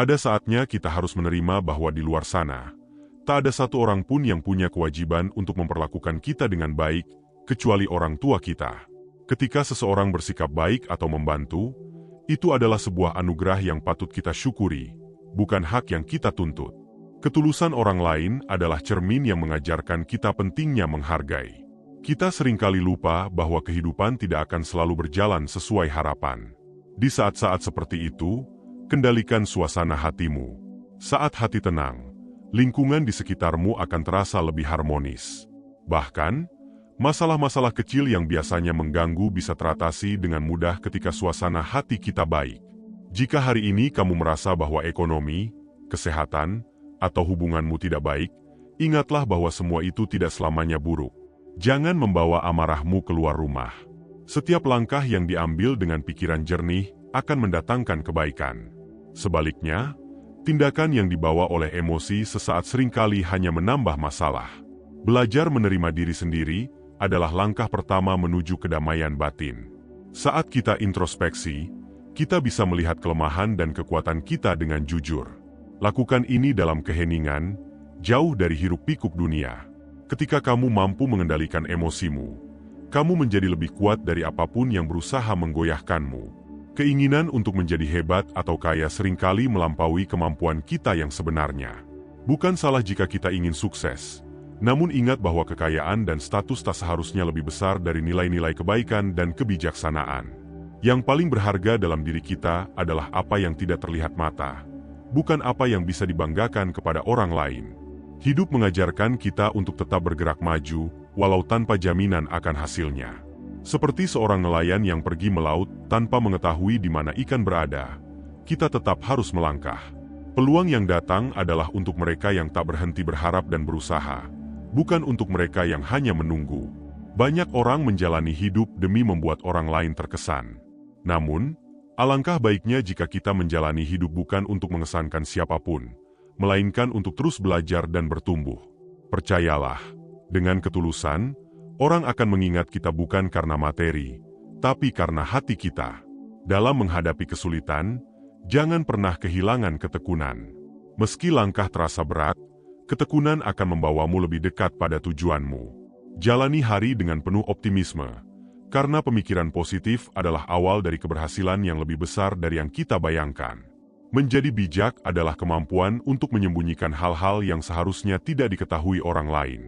Ada saatnya kita harus menerima bahwa di luar sana, tak ada satu orang pun yang punya kewajiban untuk memperlakukan kita dengan baik, kecuali orang tua kita. Ketika seseorang bersikap baik atau membantu, itu adalah sebuah anugerah yang patut kita syukuri, bukan hak yang kita tuntut. Ketulusan orang lain adalah cermin yang mengajarkan kita pentingnya menghargai. Kita seringkali lupa bahwa kehidupan tidak akan selalu berjalan sesuai harapan. Di saat-saat seperti itu, kendalikan suasana hatimu. Saat hati tenang, lingkungan di sekitarmu akan terasa lebih harmonis. Bahkan, masalah-masalah kecil yang biasanya mengganggu bisa teratasi dengan mudah ketika suasana hati kita baik. Jika hari ini kamu merasa bahwa ekonomi, kesehatan, atau hubunganmu tidak baik, ingatlah bahwa semua itu tidak selamanya buruk. Jangan membawa amarahmu keluar rumah. Setiap langkah yang diambil dengan pikiran jernih akan mendatangkan kebaikan. Sebaliknya, tindakan yang dibawa oleh emosi sesaat seringkali hanya menambah masalah. Belajar menerima diri sendiri adalah langkah pertama menuju kedamaian batin. Saat kita introspeksi, kita bisa melihat kelemahan dan kekuatan kita dengan jujur. Lakukan ini dalam keheningan, jauh dari hiruk-pikuk dunia. Ketika kamu mampu mengendalikan emosimu, kamu menjadi lebih kuat dari apapun yang berusaha menggoyahkanmu. Keinginan untuk menjadi hebat atau kaya seringkali melampaui kemampuan kita yang sebenarnya. Bukan salah jika kita ingin sukses, namun ingat bahwa kekayaan dan status tak seharusnya lebih besar dari nilai-nilai kebaikan dan kebijaksanaan. Yang paling berharga dalam diri kita adalah apa yang tidak terlihat mata, bukan apa yang bisa dibanggakan kepada orang lain. Hidup mengajarkan kita untuk tetap bergerak maju, walau tanpa jaminan akan hasilnya. Seperti seorang nelayan yang pergi melaut tanpa mengetahui di mana ikan berada, kita tetap harus melangkah. Peluang yang datang adalah untuk mereka yang tak berhenti berharap dan berusaha, bukan untuk mereka yang hanya menunggu. Banyak orang menjalani hidup demi membuat orang lain terkesan. Namun, alangkah baiknya jika kita menjalani hidup bukan untuk mengesankan siapapun, melainkan untuk terus belajar dan bertumbuh. Percayalah, dengan ketulusan, orang akan mengingat kita bukan karena materi, tapi karena hati kita. Dalam menghadapi kesulitan, jangan pernah kehilangan ketekunan. Meski langkah terasa berat, ketekunan akan membawamu lebih dekat pada tujuanmu. Jalani hari dengan penuh optimisme, karena pemikiran positif adalah awal dari keberhasilan yang lebih besar dari yang kita bayangkan. Menjadi bijak adalah kemampuan untuk menyembunyikan hal-hal yang seharusnya tidak diketahui orang lain.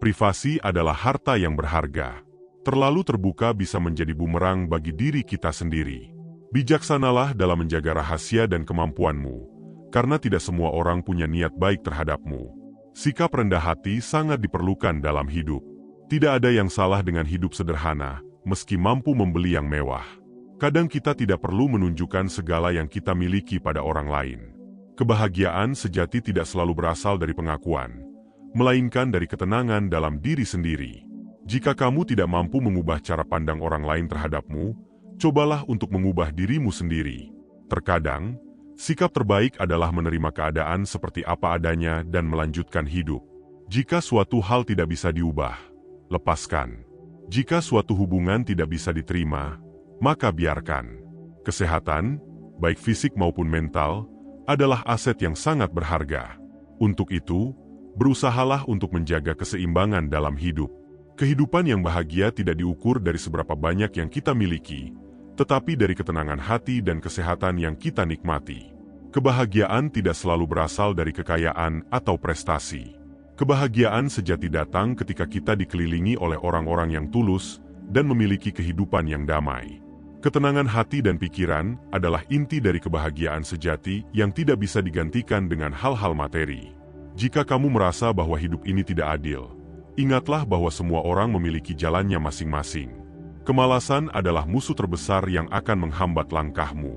Privasi adalah harta yang berharga. Terlalu terbuka bisa menjadi bumerang bagi diri kita sendiri. Bijaksanalah dalam menjaga rahasia dan kemampuanmu, karena tidak semua orang punya niat baik terhadapmu. Sikap rendah hati sangat diperlukan dalam hidup. Tidak ada yang salah dengan hidup sederhana, meski mampu membeli yang mewah. Kadang kita tidak perlu menunjukkan segala yang kita miliki pada orang lain. Kebahagiaan sejati tidak selalu berasal dari pengakuan, melainkan dari ketenangan dalam diri sendiri. Jika kamu tidak mampu mengubah cara pandang orang lain terhadapmu, cobalah untuk mengubah dirimu sendiri. Terkadang, sikap terbaik adalah menerima keadaan seperti apa adanya dan melanjutkan hidup. Jika suatu hal tidak bisa diubah, lepaskan. Jika suatu hubungan tidak bisa diterima, maka biarkan. Kesehatan, baik fisik maupun mental, adalah aset yang sangat berharga. Untuk itu, berusahalah untuk menjaga keseimbangan dalam hidup. Kehidupan yang bahagia tidak diukur dari seberapa banyak yang kita miliki, tetapi dari ketenangan hati dan kesehatan yang kita nikmati. Kebahagiaan tidak selalu berasal dari kekayaan atau prestasi. Kebahagiaan sejati datang ketika kita dikelilingi oleh orang-orang yang tulus dan memiliki kehidupan yang damai. Ketenangan hati dan pikiran adalah inti dari kebahagiaan sejati yang tidak bisa digantikan dengan hal-hal materi. Jika kamu merasa bahwa hidup ini tidak adil, ingatlah bahwa semua orang memiliki jalannya masing-masing. Kemalasan adalah musuh terbesar yang akan menghambat langkahmu.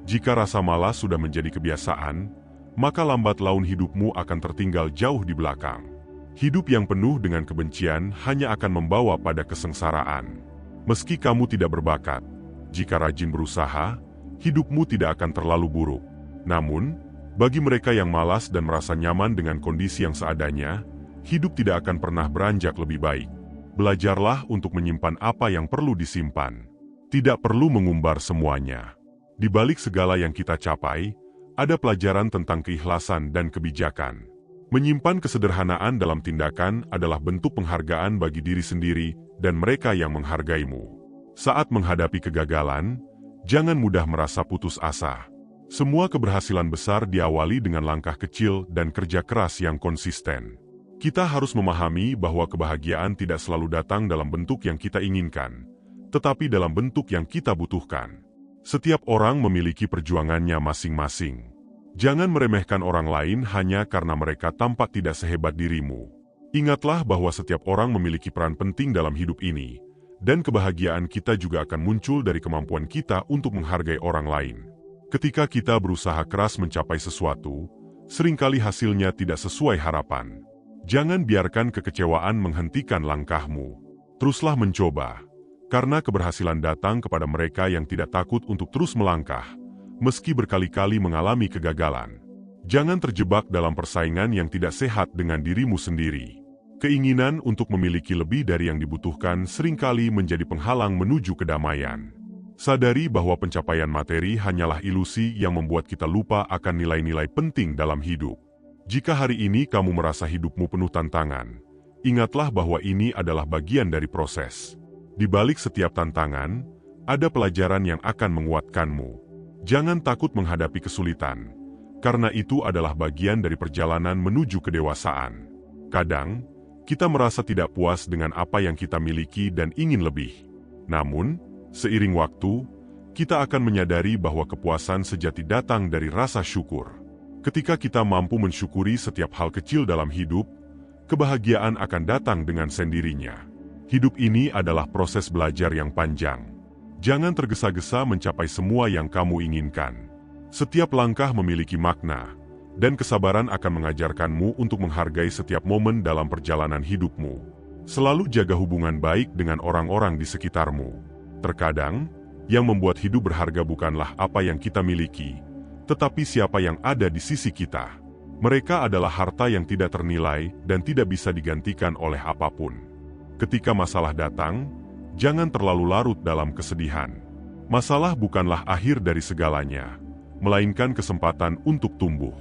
Jika rasa malas sudah menjadi kebiasaan, maka lambat laun hidupmu akan tertinggal jauh di belakang. Hidup yang penuh dengan kebencian hanya akan membawa pada kesengsaraan. Meski kamu tidak berbakat, jika rajin berusaha, hidupmu tidak akan terlalu buruk. Namun, bagi mereka yang malas dan merasa nyaman dengan kondisi yang seadanya, hidup tidak akan pernah beranjak lebih baik. Belajarlah untuk menyimpan apa yang perlu disimpan. Tidak perlu mengumbar semuanya. Di balik segala yang kita capai, ada pelajaran tentang keikhlasan dan kebijakan. Menyimpan kesederhanaan dalam tindakan adalah bentuk penghargaan bagi diri sendiri dan mereka yang menghargaimu. Saat menghadapi kegagalan, jangan mudah merasa putus asa. Semua keberhasilan besar diawali dengan langkah kecil dan kerja keras yang konsisten. Kita harus memahami bahwa kebahagiaan tidak selalu datang dalam bentuk yang kita inginkan, tetapi dalam bentuk yang kita butuhkan. Setiap orang memiliki perjuangannya masing-masing. Jangan meremehkan orang lain hanya karena mereka tampak tidak sehebat dirimu. Ingatlah bahwa setiap orang memiliki peran penting dalam hidup ini, dan kebahagiaan kita juga akan muncul dari kemampuan kita untuk menghargai orang lain. Ketika kita berusaha keras mencapai sesuatu, seringkali hasilnya tidak sesuai harapan. Jangan biarkan kekecewaan menghentikan langkahmu. Teruslah mencoba. Karena keberhasilan datang kepada mereka yang tidak takut untuk terus melangkah, meski berkali-kali mengalami kegagalan. Jangan terjebak dalam persaingan yang tidak sehat dengan dirimu sendiri. Keinginan untuk memiliki lebih dari yang dibutuhkan seringkali menjadi penghalang menuju kedamaian. Sadari bahwa pencapaian materi hanyalah ilusi yang membuat kita lupa akan nilai-nilai penting dalam hidup. Jika hari ini kamu merasa hidupmu penuh tantangan, ingatlah bahwa ini adalah bagian dari proses. Di balik setiap tantangan, ada pelajaran yang akan menguatkanmu. Jangan takut menghadapi kesulitan, karena itu adalah bagian dari perjalanan menuju kedewasaan. Kadang, kita merasa tidak puas dengan apa yang kita miliki dan ingin lebih. Namun, seiring waktu, kita akan menyadari bahwa kepuasan sejati datang dari rasa syukur. Ketika kita mampu mensyukuri setiap hal kecil dalam hidup, kebahagiaan akan datang dengan sendirinya. Hidup ini adalah proses belajar yang panjang. Jangan tergesa-gesa mencapai semua yang kamu inginkan. Setiap langkah memiliki makna, dan kesabaran akan mengajarkanmu untuk menghargai setiap momen dalam perjalanan hidupmu. Selalu jaga hubungan baik dengan orang-orang di sekitarmu. Terkadang, yang membuat hidup berharga bukanlah apa yang kita miliki, tetapi siapa yang ada di sisi kita. Mereka adalah harta yang tidak ternilai dan tidak bisa digantikan oleh apapun. Ketika masalah datang, jangan terlalu larut dalam kesedihan. Masalah bukanlah akhir dari segalanya, melainkan kesempatan untuk tumbuh.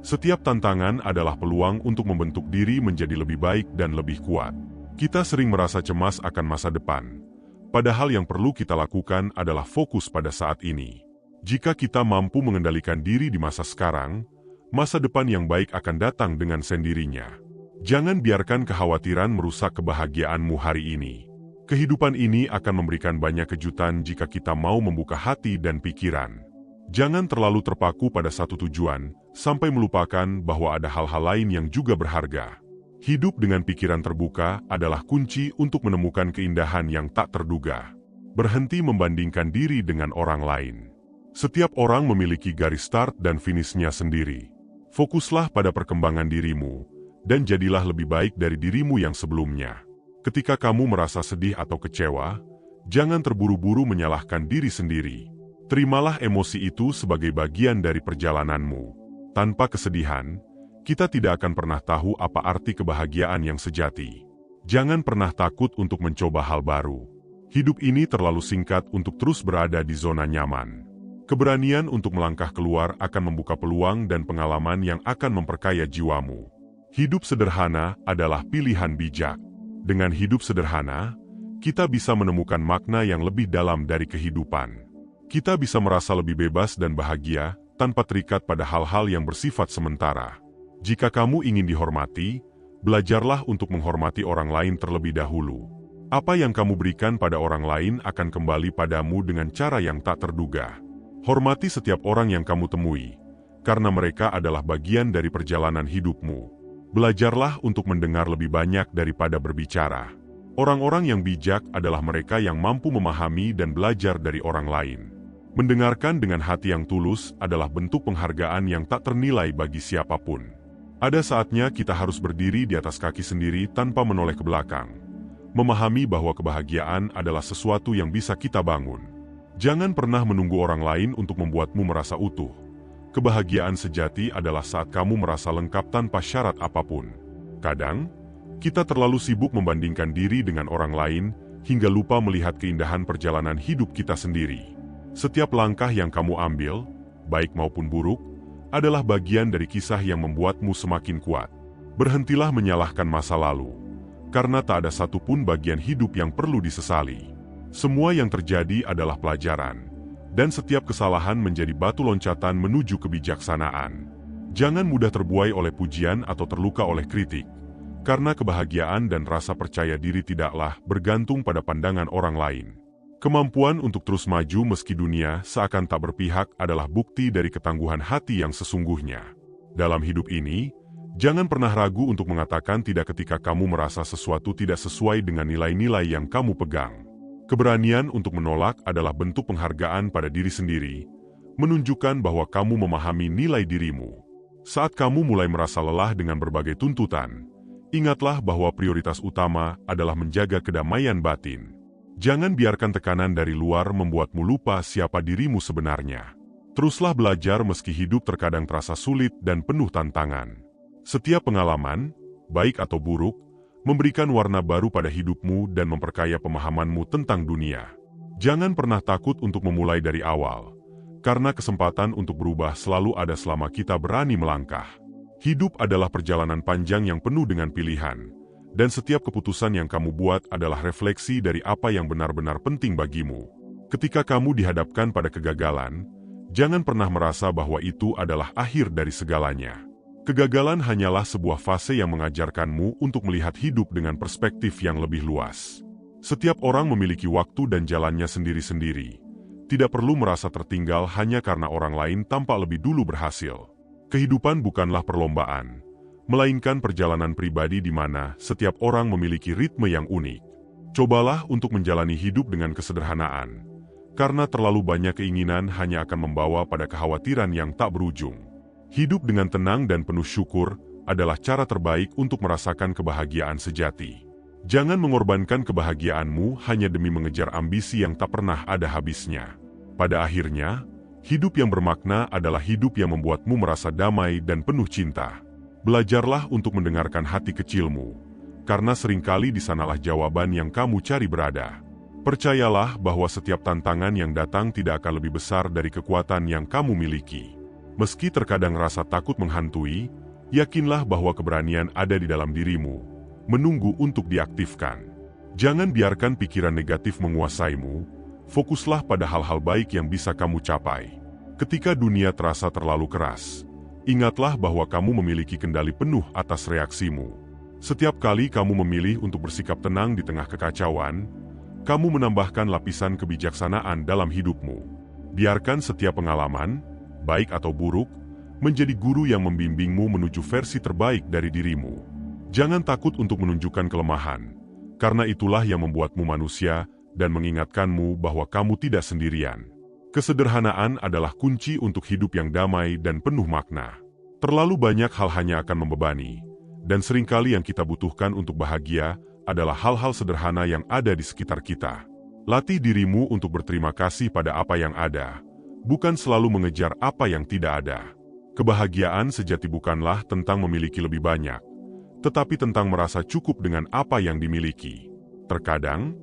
Setiap tantangan adalah peluang untuk membentuk diri menjadi lebih baik dan lebih kuat. Kita sering merasa cemas akan masa depan, padahal yang perlu kita lakukan adalah fokus pada saat ini. Jika kita mampu mengendalikan diri di masa sekarang, masa depan yang baik akan datang dengan sendirinya. Jangan biarkan kekhawatiran merusak kebahagiaanmu hari ini. Kehidupan ini akan memberikan banyak kejutan jika kita mau membuka hati dan pikiran. Jangan terlalu terpaku pada satu tujuan, sampai melupakan bahwa ada hal-hal lain yang juga berharga. Hidup dengan pikiran terbuka adalah kunci untuk menemukan keindahan yang tak terduga. Berhenti membandingkan diri dengan orang lain. Setiap orang memiliki garis start dan finishnya sendiri. Fokuslah pada perkembangan dirimu, dan jadilah lebih baik dari dirimu yang sebelumnya. Ketika kamu merasa sedih atau kecewa, jangan terburu-buru menyalahkan diri sendiri. Terimalah emosi itu sebagai bagian dari perjalananmu. Tanpa kesedihan, kita tidak akan pernah tahu apa arti kebahagiaan yang sejati. Jangan pernah takut untuk mencoba hal baru. Hidup ini terlalu singkat untuk terus berada di zona nyaman. Keberanian untuk melangkah keluar akan membuka peluang dan pengalaman yang akan memperkaya jiwamu. Hidup sederhana adalah pilihan bijak. Dengan hidup sederhana, kita bisa menemukan makna yang lebih dalam dari kehidupan. Kita bisa merasa lebih bebas dan bahagia, tanpa terikat pada hal-hal yang bersifat sementara. Jika kamu ingin dihormati, belajarlah untuk menghormati orang lain terlebih dahulu. Apa yang kamu berikan pada orang lain akan kembali padamu dengan cara yang tak terduga. Hormati setiap orang yang kamu temui, karena mereka adalah bagian dari perjalanan hidupmu. Belajarlah untuk mendengar lebih banyak daripada berbicara. Orang-orang yang bijak adalah mereka yang mampu memahami dan belajar dari orang lain. Mendengarkan dengan hati yang tulus adalah bentuk penghargaan yang tak ternilai bagi siapapun. Ada saatnya kita harus berdiri di atas kaki sendiri tanpa menoleh ke belakang. Memahami bahwa kebahagiaan adalah sesuatu yang bisa kita bangun. Jangan pernah menunggu orang lain untuk membuatmu merasa utuh. Kebahagiaan sejati adalah saat kamu merasa lengkap tanpa syarat apapun. Kadang, kita terlalu sibuk membandingkan diri dengan orang lain hingga lupa melihat keindahan perjalanan hidup kita sendiri. Setiap langkah yang kamu ambil, baik maupun buruk, adalah bagian dari kisah yang membuatmu semakin kuat. Berhentilah menyalahkan masa lalu, karena tak ada satupun bagian hidup yang perlu disesali. Semua yang terjadi adalah pelajaran, dan setiap kesalahan menjadi batu loncatan menuju kebijaksanaan. Jangan mudah terbuai oleh pujian atau terluka oleh kritik, karena kebahagiaan dan rasa percaya diri tidaklah bergantung pada pandangan orang lain. Kemampuan untuk terus maju meski dunia seakan tak berpihak adalah bukti dari ketangguhan hati yang sesungguhnya. Dalam hidup ini, jangan pernah ragu untuk mengatakan tidak ketika kamu merasa sesuatu tidak sesuai dengan nilai-nilai yang kamu pegang. Keberanian untuk menolak adalah bentuk penghargaan pada diri sendiri, menunjukkan bahwa kamu memahami nilai dirimu. Saat kamu mulai merasa lelah dengan berbagai tuntutan, ingatlah bahwa prioritas utama adalah menjaga kedamaian batin. Jangan biarkan tekanan dari luar membuatmu lupa siapa dirimu sebenarnya. Teruslah belajar meski hidup terkadang terasa sulit dan penuh tantangan. Setiap pengalaman, baik atau buruk, memberikan warna baru pada hidupmu dan memperkaya pemahamanmu tentang dunia. Jangan pernah takut untuk memulai dari awal, karena kesempatan untuk berubah selalu ada selama kita berani melangkah. Hidup adalah perjalanan panjang yang penuh dengan pilihan, dan setiap keputusan yang kamu buat adalah refleksi dari apa yang benar-benar penting bagimu. Ketika kamu dihadapkan pada kegagalan, jangan pernah merasa bahwa itu adalah akhir dari segalanya. Kegagalan hanyalah sebuah fase yang mengajarkanmu untuk melihat hidup dengan perspektif yang lebih luas. Setiap orang memiliki waktu dan jalannya sendiri-sendiri. Tidak perlu merasa tertinggal hanya karena orang lain tampak lebih dulu berhasil. Kehidupan bukanlah perlombaan, melainkan perjalanan pribadi di mana setiap orang memiliki ritme yang unik. Cobalah untuk menjalani hidup dengan kesederhanaan, karena terlalu banyak keinginan hanya akan membawa pada kekhawatiran yang tak berujung. Hidup dengan tenang dan penuh syukur adalah cara terbaik untuk merasakan kebahagiaan sejati. Jangan mengorbankan kebahagiaanmu hanya demi mengejar ambisi yang tak pernah ada habisnya. Pada akhirnya, hidup yang bermakna adalah hidup yang membuatmu merasa damai dan penuh cinta. Belajarlah untuk mendengarkan hati kecilmu, karena seringkali di sanalah jawaban yang kamu cari berada. Percayalah bahwa setiap tantangan yang datang tidak akan lebih besar dari kekuatan yang kamu miliki. Meski terkadang rasa takut menghantui, yakinlah bahwa keberanian ada di dalam dirimu, menunggu untuk diaktifkan. Jangan biarkan pikiran negatif menguasaimu, fokuslah pada hal-hal baik yang bisa kamu capai. Ketika dunia terasa terlalu keras, ingatlah bahwa kamu memiliki kendali penuh atas reaksimu. Setiap kali kamu memilih untuk bersikap tenang di tengah kekacauan, kamu menambahkan lapisan kebijaksanaan dalam hidupmu. Biarkan setiap pengalaman, baik atau buruk, menjadi guru yang membimbingmu menuju versi terbaik dari dirimu. Jangan takut untuk menunjukkan kelemahan, karena itulah yang membuatmu manusia dan mengingatkanmu bahwa kamu tidak sendirian. Kesederhanaan adalah kunci untuk hidup yang damai dan penuh makna. Terlalu banyak hal hanya akan membebani, dan seringkali yang kita butuhkan untuk bahagia adalah hal-hal sederhana yang ada di sekitar kita. Latih dirimu untuk berterima kasih pada apa yang ada, bukan selalu mengejar apa yang tidak ada. Kebahagiaan sejati bukanlah tentang memiliki lebih banyak, tetapi tentang merasa cukup dengan apa yang dimiliki. Terkadang,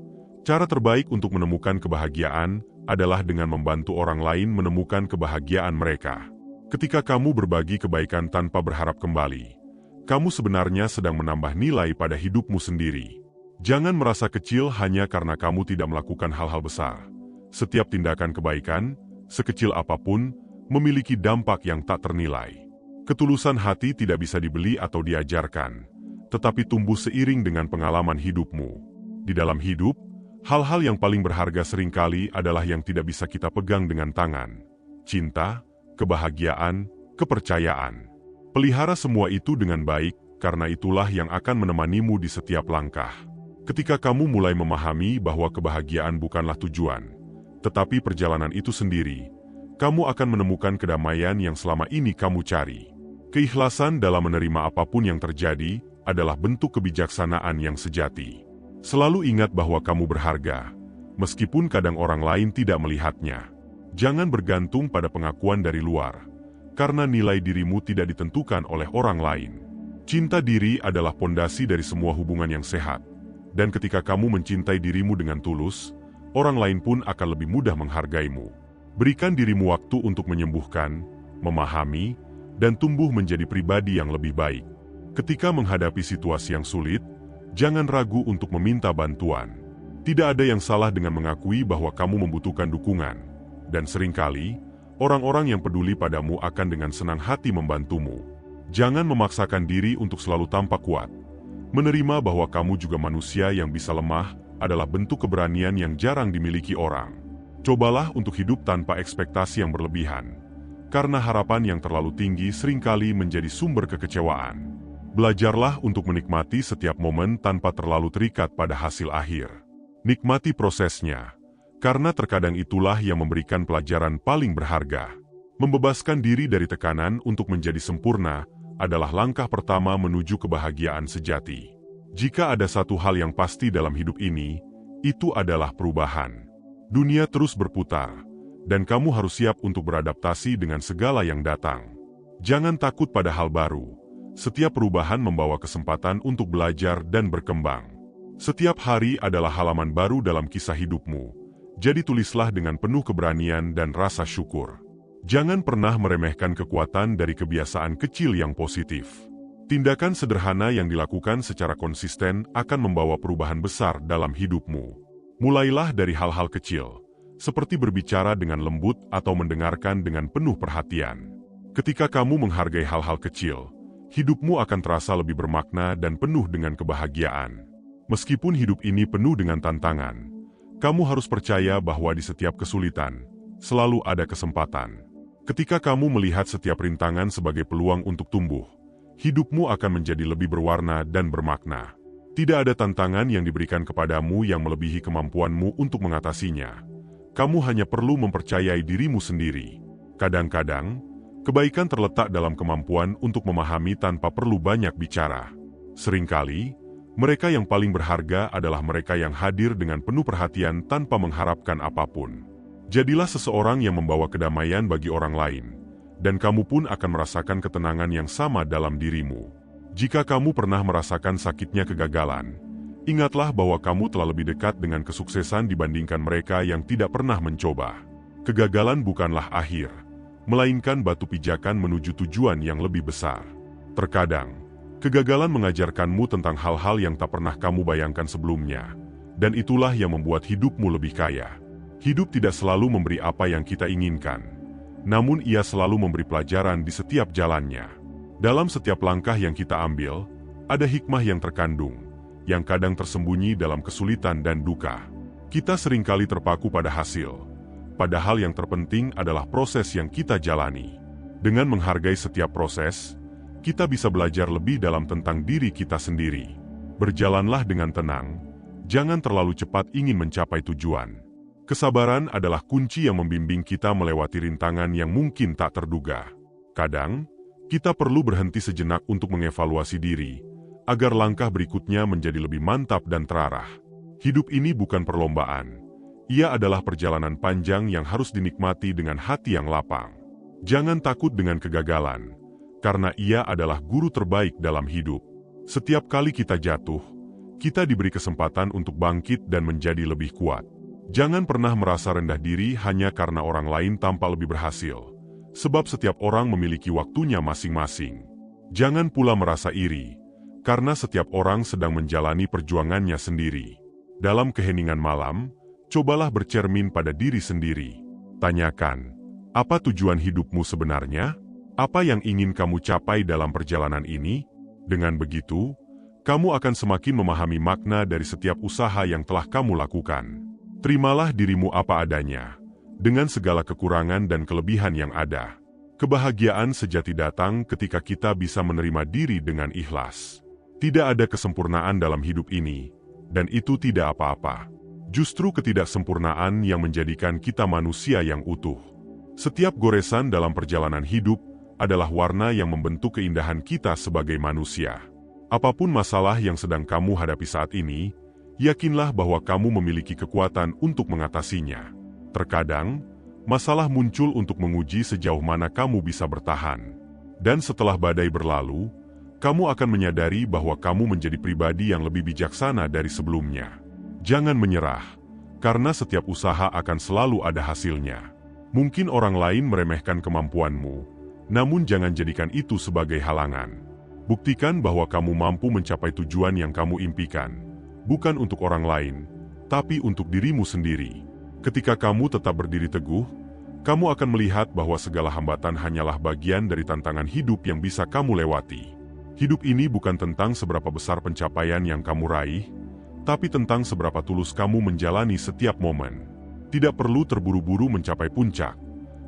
cara terbaik untuk menemukan kebahagiaan adalah dengan membantu orang lain menemukan kebahagiaan mereka. Ketika kamu berbagi kebaikan tanpa berharap kembali, kamu sebenarnya sedang menambah nilai pada hidupmu sendiri. Jangan merasa kecil hanya karena kamu tidak melakukan hal-hal besar. Setiap tindakan kebaikan, sekecil apapun, memiliki dampak yang tak ternilai. Ketulusan hati tidak bisa dibeli atau diajarkan, tetapi tumbuh seiring dengan pengalaman hidupmu. Di dalam hidup, hal-hal yang paling berharga seringkali adalah yang tidak bisa kita pegang dengan tangan. Cinta, kebahagiaan, kepercayaan. Pelihara semua itu dengan baik, karena itulah yang akan menemanimu di setiap langkah. Ketika kamu mulai memahami bahwa kebahagiaan bukanlah tujuan, tetapi perjalanan itu sendiri, kamu akan menemukan kedamaian yang selama ini kamu cari. Keikhlasan dalam menerima apapun yang terjadi adalah bentuk kebijaksanaan yang sejati. Selalu ingat bahwa kamu berharga, meskipun kadang orang lain tidak melihatnya. Jangan bergantung pada pengakuan dari luar, karena nilai dirimu tidak ditentukan oleh orang lain. Cinta diri adalah pondasi dari semua hubungan yang sehat, dan ketika kamu mencintai dirimu dengan tulus, orang lain pun akan lebih mudah menghargaimu. Berikan dirimu waktu untuk menyembuhkan, memahami, dan tumbuh menjadi pribadi yang lebih baik. Ketika menghadapi situasi yang sulit, jangan ragu untuk meminta bantuan. Tidak ada yang salah dengan mengakui bahwa kamu membutuhkan dukungan, dan seringkali, orang-orang yang peduli padamu akan dengan senang hati membantumu. Jangan memaksakan diri untuk selalu tampak kuat. Menerima bahwa kamu juga manusia yang bisa lemah adalah bentuk keberanian yang jarang dimiliki orang. Cobalah untuk hidup tanpa ekspektasi yang berlebihan, karena harapan yang terlalu tinggi seringkali menjadi sumber kekecewaan. Belajarlah untuk menikmati setiap momen tanpa terlalu terikat pada hasil akhir. Nikmati prosesnya, karena terkadang itulah yang memberikan pelajaran paling berharga. Membebaskan diri dari tekanan untuk menjadi sempurna adalah langkah pertama menuju kebahagiaan sejati. Jika ada satu hal yang pasti dalam hidup ini, itu adalah perubahan. Dunia terus berputar, dan kamu harus siap untuk beradaptasi dengan segala yang datang. Jangan takut pada hal baru. Setiap perubahan membawa kesempatan untuk belajar dan berkembang. Setiap hari adalah halaman baru dalam kisah hidupmu. Jadi tulislah dengan penuh keberanian dan rasa syukur. Jangan pernah meremehkan kekuatan dari kebiasaan kecil yang positif. Tindakan sederhana yang dilakukan secara konsisten akan membawa perubahan besar dalam hidupmu. Mulailah dari hal-hal kecil, seperti berbicara dengan lembut atau mendengarkan dengan penuh perhatian. Ketika kamu menghargai hal-hal kecil, hidupmu akan terasa lebih bermakna dan penuh dengan kebahagiaan. Meskipun hidup ini penuh dengan tantangan, kamu harus percaya bahwa di setiap kesulitan, selalu ada kesempatan. Ketika kamu melihat setiap rintangan sebagai peluang untuk tumbuh, hidupmu akan menjadi lebih berwarna dan bermakna. Tidak ada tantangan yang diberikan kepadamu yang melebihi kemampuanmu untuk mengatasinya. Kamu hanya perlu mempercayai dirimu sendiri. Kadang-kadang, kebaikan terletak dalam kemampuan untuk memahami tanpa perlu banyak bicara. Seringkali, mereka yang paling berharga adalah mereka yang hadir dengan penuh perhatian tanpa mengharapkan apapun. Jadilah seseorang yang membawa kedamaian bagi orang lain, dan kamu pun akan merasakan ketenangan yang sama dalam dirimu. Jika kamu pernah merasakan sakitnya kegagalan, ingatlah bahwa kamu telah lebih dekat dengan kesuksesan dibandingkan mereka yang tidak pernah mencoba. Kegagalan bukanlah akhir, melainkan batu pijakan menuju tujuan yang lebih besar. Terkadang, kegagalan mengajarkanmu tentang hal-hal yang tak pernah kamu bayangkan sebelumnya, dan itulah yang membuat hidupmu lebih kaya. Hidup tidak selalu memberi apa yang kita inginkan, namun ia selalu memberi pelajaran di setiap jalannya. Dalam setiap langkah yang kita ambil, ada hikmah yang terkandung, yang kadang tersembunyi dalam kesulitan dan duka. Kita seringkali terpaku pada hasil, padahal yang terpenting adalah proses yang kita jalani. Dengan menghargai setiap proses, kita bisa belajar lebih dalam tentang diri kita sendiri. Berjalanlah dengan tenang, jangan terlalu cepat ingin mencapai tujuan. Kesabaran adalah kunci yang membimbing kita melewati rintangan yang mungkin tak terduga. Kadang, kita perlu berhenti sejenak untuk mengevaluasi diri, agar langkah berikutnya menjadi lebih mantap dan terarah. Hidup ini bukan perlombaan. Ia adalah perjalanan panjang yang harus dinikmati dengan hati yang lapang. Jangan takut dengan kegagalan, karena ia adalah guru terbaik dalam hidup. Setiap kali kita jatuh, kita diberi kesempatan untuk bangkit dan menjadi lebih kuat. Jangan pernah merasa rendah diri hanya karena orang lain tampak lebih berhasil, sebab setiap orang memiliki waktunya masing-masing. Jangan pula merasa iri, karena setiap orang sedang menjalani perjuangannya sendiri. Dalam keheningan malam, cobalah bercermin pada diri sendiri. Tanyakan, apa tujuan hidupmu sebenarnya? Apa yang ingin kamu capai dalam perjalanan ini? Dengan begitu, kamu akan semakin memahami makna dari setiap usaha yang telah kamu lakukan. Terimalah dirimu apa adanya, dengan segala kekurangan dan kelebihan yang ada. Kebahagiaan sejati datang ketika kita bisa menerima diri dengan ikhlas. Tidak ada kesempurnaan dalam hidup ini, dan itu tidak apa-apa. Justru ketidaksempurnaan yang menjadikan kita manusia yang utuh. Setiap goresan dalam perjalanan hidup adalah warna yang membentuk keindahan kita sebagai manusia. Apapun masalah yang sedang kamu hadapi saat ini, yakinlah bahwa kamu memiliki kekuatan untuk mengatasinya. Terkadang, masalah muncul untuk menguji sejauh mana kamu bisa bertahan. Dan setelah badai berlalu, kamu akan menyadari bahwa kamu menjadi pribadi yang lebih bijaksana dari sebelumnya. Jangan menyerah, karena setiap usaha akan selalu ada hasilnya. Mungkin orang lain meremehkan kemampuanmu, Namun jangan jadikan itu sebagai halangan. Buktikan bahwa kamu mampu mencapai tujuan yang kamu impikan, bukan untuk orang lain, tapi untuk dirimu sendiri. Ketika kamu tetap berdiri teguh, kamu akan melihat bahwa segala hambatan hanyalah bagian dari tantangan hidup yang bisa kamu lewati. Hidup ini bukan tentang seberapa besar pencapaian yang kamu raih, tapi tentang seberapa tulus kamu menjalani setiap momen. Tidak perlu terburu-buru mencapai puncak,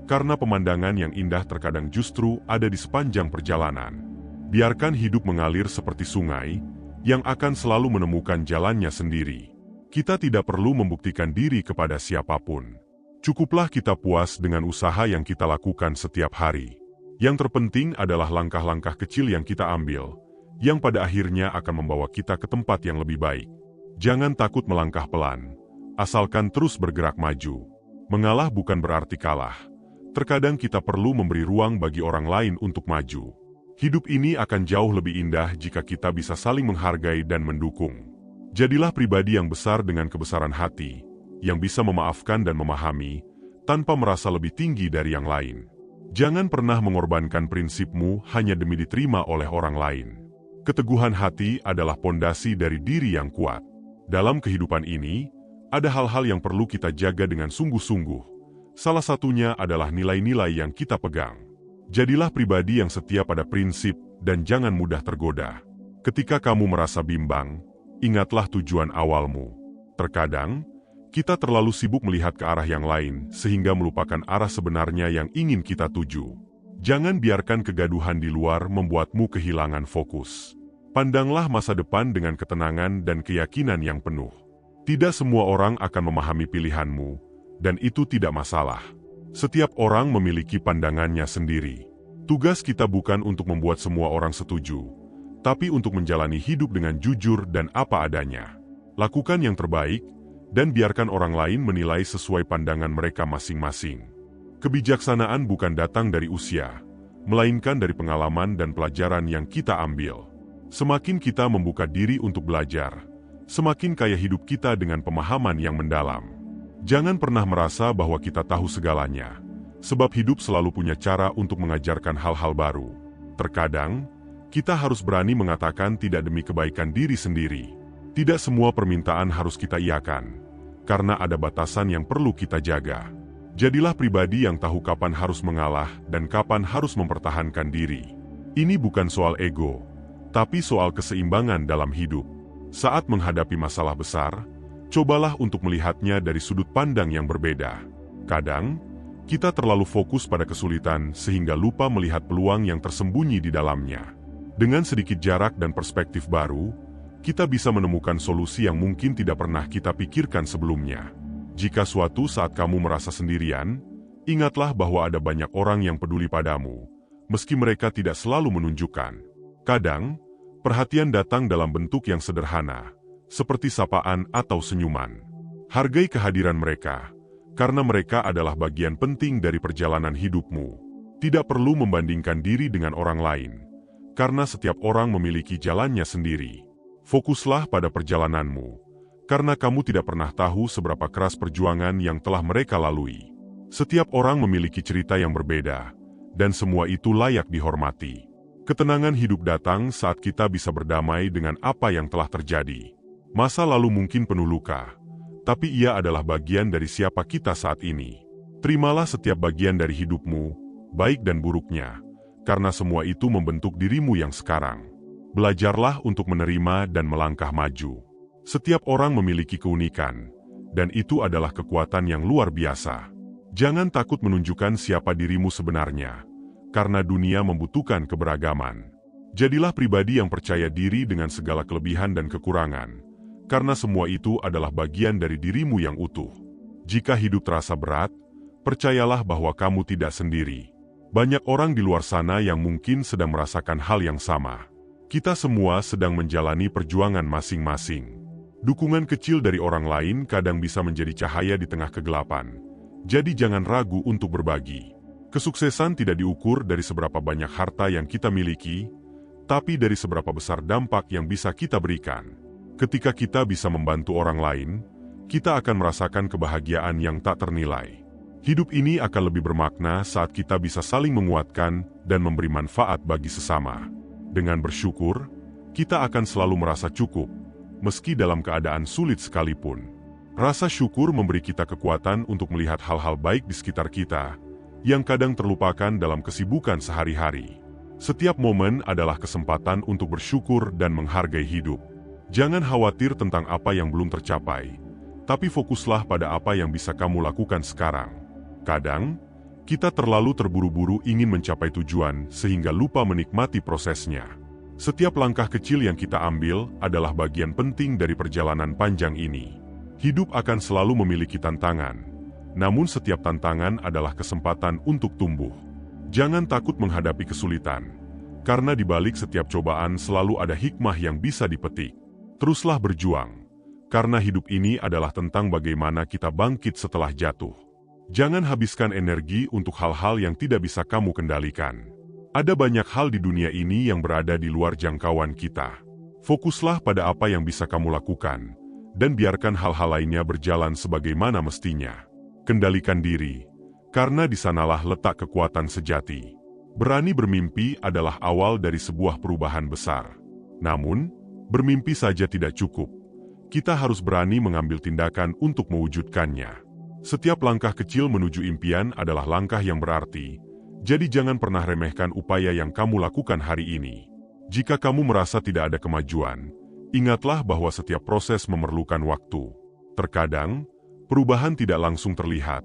karena pemandangan yang indah terkadang justru ada di sepanjang perjalanan. Biarkan hidup mengalir seperti sungai, yang akan selalu menemukan jalannya sendiri. Kita tidak perlu membuktikan diri kepada siapapun. Cukuplah kita puas dengan usaha yang kita lakukan setiap hari. Yang terpenting adalah langkah-langkah kecil yang kita ambil, yang pada akhirnya akan membawa kita ke tempat yang lebih baik. Jangan takut melangkah pelan, asalkan terus bergerak maju. Mengalah bukan berarti kalah. Terkadang kita perlu memberi ruang bagi orang lain untuk maju. Hidup ini akan jauh lebih indah jika kita bisa saling menghargai dan mendukung. Jadilah pribadi yang besar dengan kebesaran hati, yang bisa memaafkan dan memahami, tanpa merasa lebih tinggi dari yang lain. Jangan pernah mengorbankan prinsipmu hanya demi diterima oleh orang lain. Keteguhan hati adalah pondasi dari diri yang kuat. Dalam kehidupan ini, ada hal-hal yang perlu kita jaga dengan sungguh-sungguh. Salah satunya adalah nilai-nilai yang kita pegang. Jadilah pribadi yang setia pada prinsip dan jangan mudah tergoda. Ketika kamu merasa bimbang, ingatlah tujuan awalmu. Terkadang, kita terlalu sibuk melihat ke arah yang lain sehingga melupakan arah sebenarnya yang ingin kita tuju. Jangan biarkan kegaduhan di luar membuatmu kehilangan fokus. Pandanglah masa depan dengan ketenangan dan keyakinan yang penuh. Tidak semua orang akan memahami pilihanmu, dan itu tidak masalah. Setiap orang memiliki pandangannya sendiri. Tugas kita bukan untuk membuat semua orang setuju, tapi untuk menjalani hidup dengan jujur dan apa adanya. Lakukan yang terbaik, dan biarkan orang lain menilai sesuai pandangan mereka masing-masing. Kebijaksanaan bukan datang dari usia, melainkan dari pengalaman dan pelajaran yang kita ambil. Semakin kita membuka diri untuk belajar, semakin kaya hidup kita dengan pemahaman yang mendalam. Jangan pernah merasa bahwa kita tahu segalanya, sebab hidup selalu punya cara untuk mengajarkan hal-hal baru. Terkadang, kita harus berani mengatakan tidak demi kebaikan diri sendiri. Tidak semua permintaan harus kita iakan, karena ada batasan yang perlu kita jaga. Jadilah pribadi yang tahu kapan harus mengalah dan kapan harus mempertahankan diri. Ini bukan soal ego, tapi soal keseimbangan dalam hidup. Saat menghadapi masalah besar, cobalah untuk melihatnya dari sudut pandang yang berbeda. Kadang, kita terlalu fokus pada kesulitan sehingga lupa melihat peluang yang tersembunyi di dalamnya. Dengan sedikit jarak dan perspektif baru, kita bisa menemukan solusi yang mungkin tidak pernah kita pikirkan sebelumnya. Jika suatu saat kamu merasa sendirian, ingatlah bahwa ada banyak orang yang peduli padamu, meski mereka tidak selalu menunjukkan. Kadang, perhatian datang dalam bentuk yang sederhana, seperti sapaan atau senyuman. Hargai kehadiran mereka, karena mereka adalah bagian penting dari perjalanan hidupmu. Tidak perlu membandingkan diri dengan orang lain, karena setiap orang memiliki jalannya sendiri. Fokuslah pada perjalananmu, karena kamu tidak pernah tahu seberapa keras perjuangan yang telah mereka lalui. Setiap orang memiliki cerita yang berbeda, dan semua itu layak dihormati. Ketenangan hidup datang saat kita bisa berdamai dengan apa yang telah terjadi. Masa lalu mungkin penuh luka, tapi ia adalah bagian dari siapa kita saat ini. Terimalah setiap bagian dari hidupmu, baik dan buruknya, karena semua itu membentuk dirimu yang sekarang. Belajarlah untuk menerima dan melangkah maju. Setiap orang memiliki keunikan, dan itu adalah kekuatan yang luar biasa. Jangan takut menunjukkan siapa dirimu sebenarnya, karena dunia membutuhkan keberagaman. Jadilah pribadi yang percaya diri dengan segala kelebihan dan kekurangan, karena semua itu adalah bagian dari dirimu yang utuh. Jika hidup terasa berat, percayalah bahwa kamu tidak sendiri. Banyak orang di luar sana yang mungkin sedang merasakan hal yang sama. Kita semua sedang menjalani perjuangan masing-masing. Dukungan kecil dari orang lain kadang bisa menjadi cahaya di tengah kegelapan. Jadi jangan ragu untuk berbagi. Kesuksesan tidak diukur dari seberapa banyak harta yang kita miliki, tapi dari seberapa besar dampak yang bisa kita berikan. Ketika kita bisa membantu orang lain, kita akan merasakan kebahagiaan yang tak ternilai. Hidup ini akan lebih bermakna saat kita bisa saling menguatkan dan memberi manfaat bagi sesama. Dengan bersyukur, kita akan selalu merasa cukup, meski dalam keadaan sulit sekalipun. Rasa syukur memberi kita kekuatan untuk melihat hal-hal baik di sekitar kita, yang kadang terlupakan dalam kesibukan sehari-hari. Setiap momen adalah kesempatan untuk bersyukur dan menghargai hidup. Jangan khawatir tentang apa yang belum tercapai, tapi fokuslah pada apa yang bisa kamu lakukan sekarang. Kadang, kita terlalu terburu-buru ingin mencapai tujuan sehingga lupa menikmati prosesnya. Setiap langkah kecil yang kita ambil adalah bagian penting dari perjalanan panjang ini. Hidup akan selalu memiliki tantangan, namun setiap tantangan adalah kesempatan untuk tumbuh. Jangan takut menghadapi kesulitan, karena di balik setiap cobaan selalu ada hikmah yang bisa dipetik. Teruslah berjuang, karena hidup ini adalah tentang bagaimana kita bangkit setelah jatuh. Jangan habiskan energi untuk hal-hal yang tidak bisa kamu kendalikan. Ada banyak hal di dunia ini yang berada di luar jangkauan kita. Fokuslah pada apa yang bisa kamu lakukan, dan biarkan hal-hal lainnya berjalan sebagaimana mestinya. Kendalikan diri, karena di sanalah letak kekuatan sejati. Berani bermimpi adalah awal dari sebuah perubahan besar. Namun, bermimpi saja tidak cukup. Kita harus berani mengambil tindakan untuk mewujudkannya. Setiap langkah kecil menuju impian adalah langkah yang berarti, jadi jangan pernah remehkan upaya yang kamu lakukan hari ini. Jika kamu merasa tidak ada kemajuan, ingatlah bahwa setiap proses memerlukan waktu. Terkadang, perubahan tidak langsung terlihat,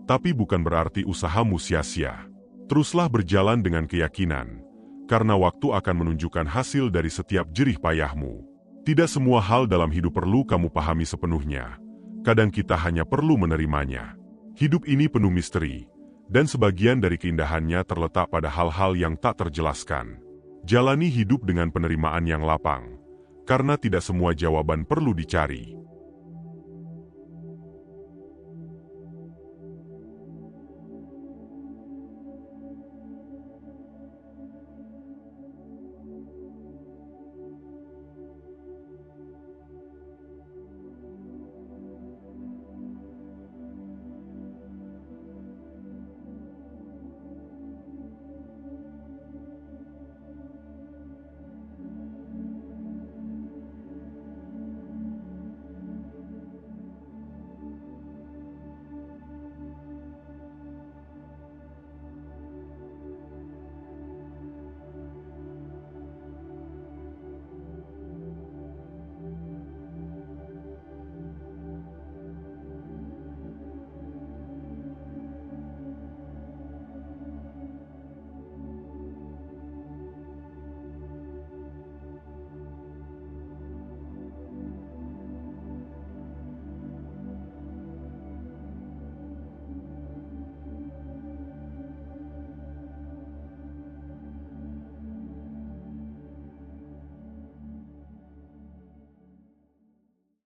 tapi bukan berarti usahamu sia-sia. Teruslah berjalan dengan keyakinan, karena waktu akan menunjukkan hasil dari setiap jerih payahmu. Tidak semua hal dalam hidup perlu kamu pahami sepenuhnya. Kadang kita hanya perlu menerimanya. Hidup ini penuh misteri, dan sebagian dari keindahannya terletak pada hal-hal yang tak terjelaskan. Jalani hidup dengan penerimaan yang lapang, karena tidak semua jawaban perlu dicari.